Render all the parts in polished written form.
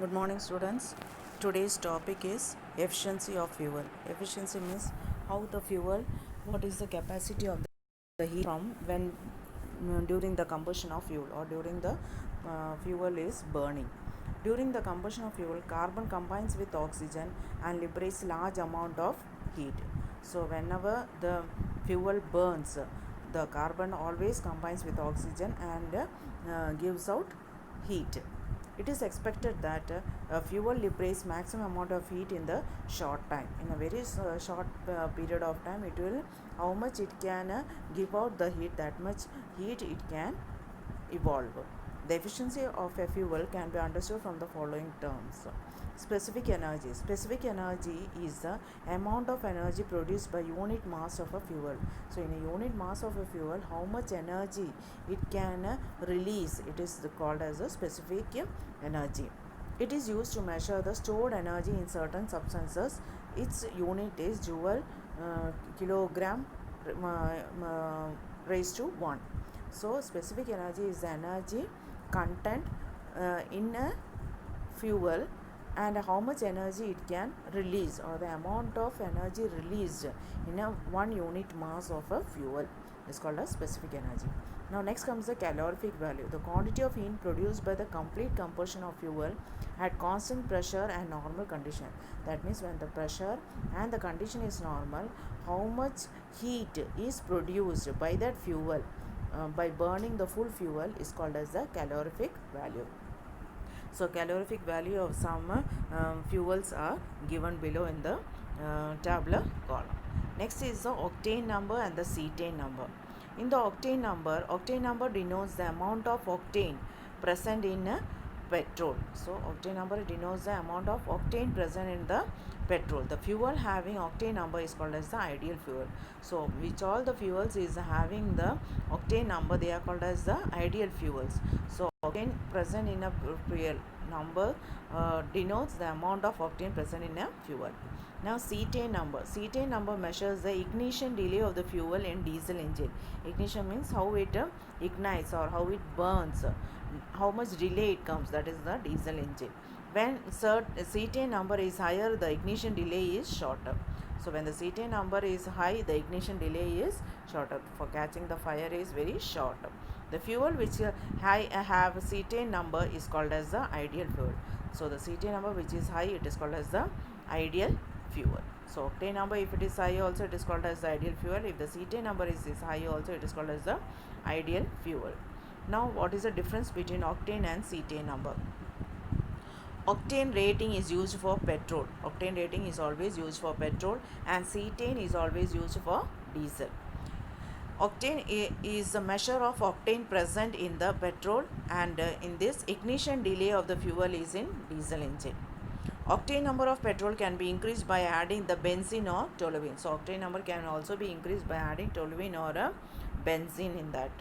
Good morning, students. Today's topic is efficiency of fuel. Efficiency means how the fuel, what is the capacity of the heat from when during the combustion of fuel or during the fuel is burning. During the combustion of fuel, carbon combines with oxygen and liberates large amount of heat. So whenever the fuel burns, the carbon always combines with oxygen and gives out heat. It is expected that fuel liberates maximum amount of heat in the short time. In a very short period of time, it will how much it can give out the heat, that much heat it can evolve. The efficiency of a fuel can be understood from the following terms. Specific energy. Specific energy is the amount of energy produced by unit mass of a fuel. So, in a unit mass of a fuel, how much energy it can release, it is called as a specific energy. It is used to measure the stored energy in certain substances. Its unit is joule, kilogram raised to 1. So specific energy is the energy content in a fuel and how much energy it can release, or the amount of energy released in a 1 unit mass of a fuel is called as specific energy. Now next comes the calorific value. The quantity of heat produced by the complete combustion of fuel at constant pressure and normal condition. That means when the pressure and the condition is normal, how much heat is produced by that fuel by burning the full fuel is called as the calorific value. So calorific value of some fuels are given below in the tabular column. Next is the octane number and the cetane number. In the octane number denotes the amount of octane present in petrol. So octane number denotes the amount of octane present in the petrol. The fuel having octane number is called as the ideal fuel. So which all the fuels is having the octane number, they are called as the ideal fuels. So octane present in a fuel number denotes the amount of octane present in a fuel. Now cetane number measures the ignition delay of the fuel in diesel engine. Ignition means how it ignites or how it burns, how much delay it comes, that is the diesel engine. When cetane number is higher, the ignition delay is shorter. So when the cetane number is high, the ignition delay is shorter. For catching the fire is very short. The fuel which have cetane number is called as the ideal fuel. So the cetane number which is high, it is called as the ideal fuel. So octane number, if it is high also, it is called as the ideal fuel. If the cetane number is high also, it is called as the ideal fuel. Now what is the difference between octane and cetane number? Octane rating is used for petrol. Octane rating is always used for petrol, and cetane is always used for diesel. Octane is a measure of octane present in the petrol, and in this ignition delay of the fuel is in diesel engine. Octane number of petrol can be increased by adding the benzene or toluene. So octane number can also be increased by adding toluene or benzene in that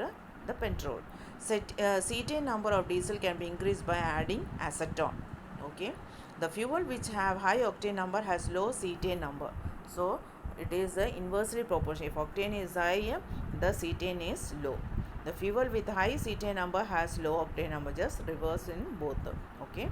the petrol. Cetane number of diesel can be increased by adding acetone. Okay, the fuel which have high octane number has low cetane number. So it is inversely proportional. If octane is high, the cetane is low. The fuel with high cetane number has low octane number, just reverse in both. Okay.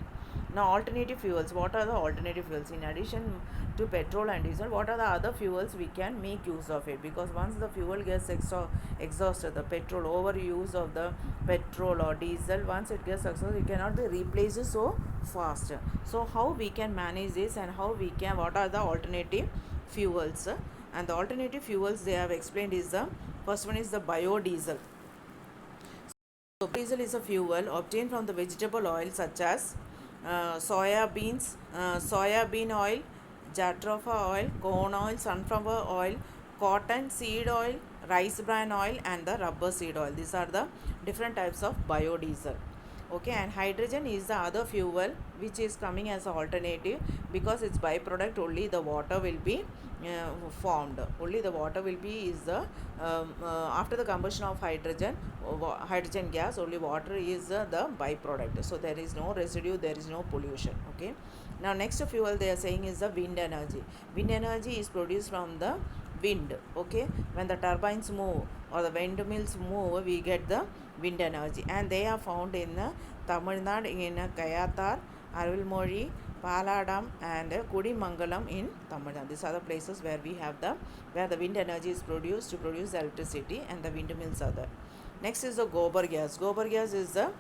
Now alternative fuels. What are the alternative fuels? In addition to petrol and diesel, what are the other fuels we can make use of it? Because once the fuel gets exhausted, the petrol, overuse of the petrol or diesel, once it gets exhausted, it cannot be replaced so fast. So how we can manage this, and how we can, what are the alternative fuels? And the alternative fuels they have explained is the first one is the biodiesel. So biodiesel is a fuel obtained from the vegetable oil such as soya bean oil, jatropha oil, corn oil, sunflower oil, cotton seed oil, rice bran oil, and the rubber seed oil. These are the different types of biodiesel. Okay, and hydrogen is the other fuel which is coming as an alternative, because its byproduct only the water will be formed. Only the water will be is the after the combustion of hydrogen gas, only water is the byproduct. So there is no residue, there is no pollution. Okay, now next fuel they are saying is the wind energy. Wind energy is produced from the wind. Okay, when the turbines move or the windmills move, we get the wind energy, and they are found in Tamil Nadu, in Kayathar, Aravilmozhi, Paladam, and Kudimangalam in Tamil Nadu. These are the places where we have where the wind energy is produced to produce the electricity, and the windmills are there. Next is the gobar gas. Gobar gas is the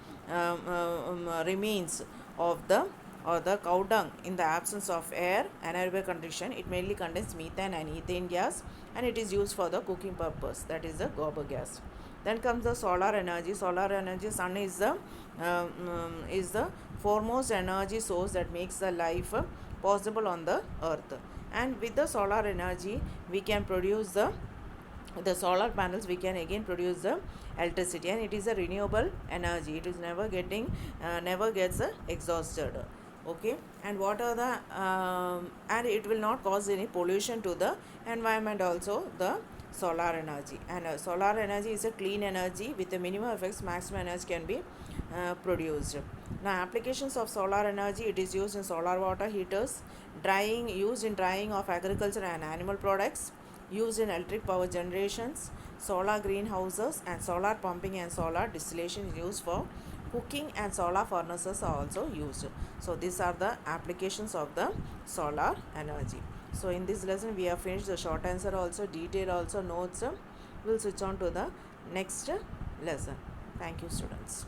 remains of the cow dung in the absence of air, anaerobic condition. It mainly contains methane and ethane gas, and it is used for the cooking purpose. That is the gobar gas. Then comes the solar energy. Solar energy, sun is the foremost energy source that makes the life possible on the earth. And with the solar energy, we can produce the solar panels. We can again produce the electricity, and it is a renewable energy. It is never gets exhausted. Okay, and what are the and it will not cause any pollution to the environment also, the solar energy. And solar energy is a clean energy with a minimum effects. Maximum energy can be produced. Now, applications of solar energy: it is used in solar water heaters, used in drying of agriculture and animal products, used in electric power generations, solar greenhouses, and solar pumping and solar distillation is used for cooking, and solar furnaces are also used. So these are the applications of the solar energy. So in this lesson we have finished the short answer also, detail also, notes. We'll switch on to the next lesson. Thank you, students.